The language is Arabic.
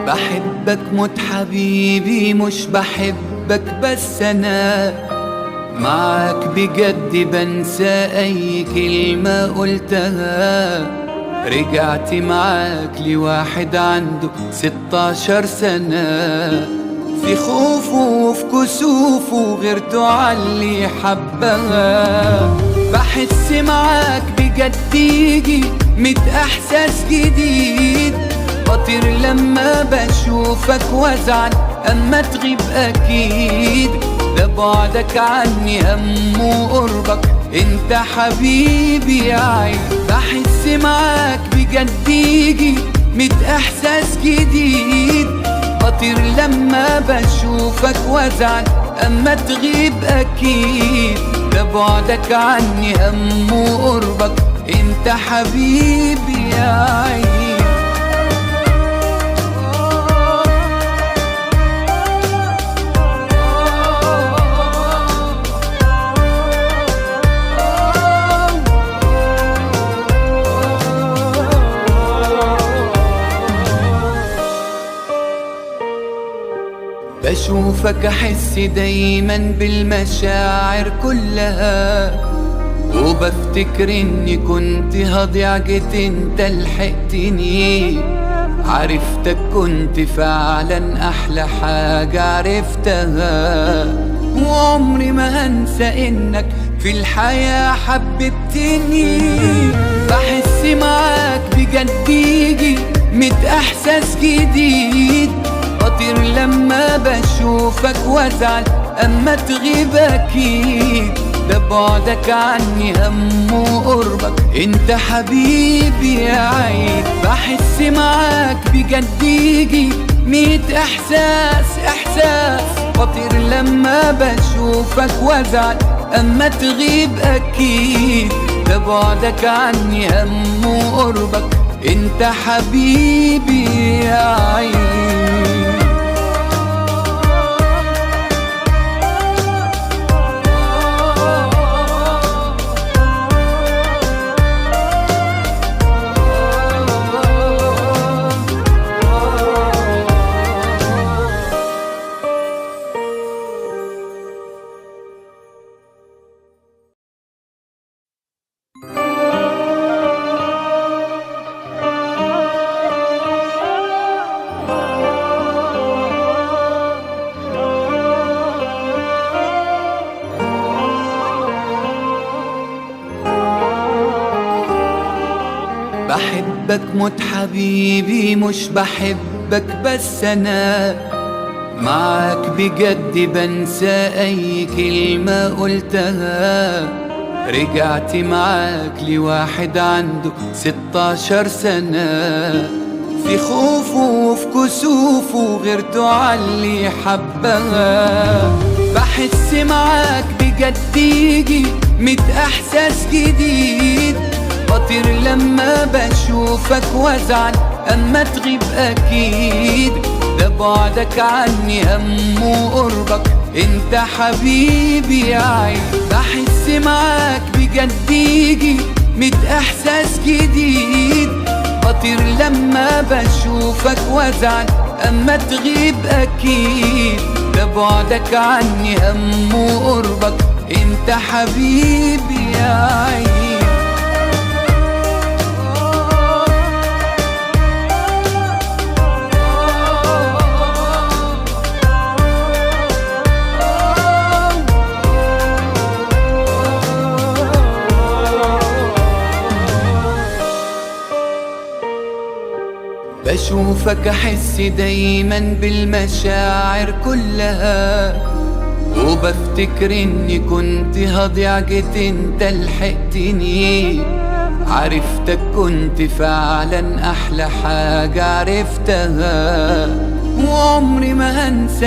بحبك موت حبيبي، مش بحبك بس أنا معاك بجد بنسى أي كلمة قلتها. رجعت معاك لواحد عنده 16 سنة، في خوفه وفي كسوفه غيرته عاللي حبها. بحس معاك بجد يجي 100 إحساس جديد، بطير لما بشوفك وازعل أما تغيب أكيد. ده بعدك عني هم وقربك انت حبيبي يا عين. بحس معاك بجد يجي 100 إحساس جديد، بطير لما بشوفك وازعل أما تغيب أكيد. ده بعدك عني هم وقربك انت حبيبي يا عين. بشوفك أحس دايما بالمشاعر كلها، وبفتكر إني كنت هضيع جيت انت لحقتني. عرفتك كنت فعلا أحلى حاجة عرفتها، وعمري ما هنسى إنك في الحياة حببتني. بحس معاك بجد يجي 100 إحساس جديد، بطير لما بشوفك وازعل أما تغيب أكيد. ده بعدك عني هم وقربك انت حبيبي يا عين. بحس معاك بجد يجي 100 إحساس، بطير لما بشوفك وازعل أما تغيب أكيد. ده بعدك عني هم وقربك انت حبيبي يا عين. بحبك موت حبيبي، مش بحبك بس أنا معاك بجد بنسى أي كلمة قلتها. رجعت معاك لواحد عنده 16 سنة، في خوفه وفي كسوفه غيرته عاللي حبها. بحس معاك بجد يجي 100 إحساس جديد، بطير لما بشوفك وازعل أما تغيب أكيد. ده بعدك عني هم وقربك انت حبيبي يا عين. بحس معاك بجد يجي 100 إحساس جديد، بطير لما بشوفك وازعل أما تغيب أكيد. ده بعدك عني هم وقربك انت حبيبي يا عين. بشوفك أحس دايما بالمشاعر كلها، وبفتكر إني كنت هضيع جيت انت لحقتني. عرفتك كنت فعلا أحلى حاجة عرفتها، وعمري ما هنسى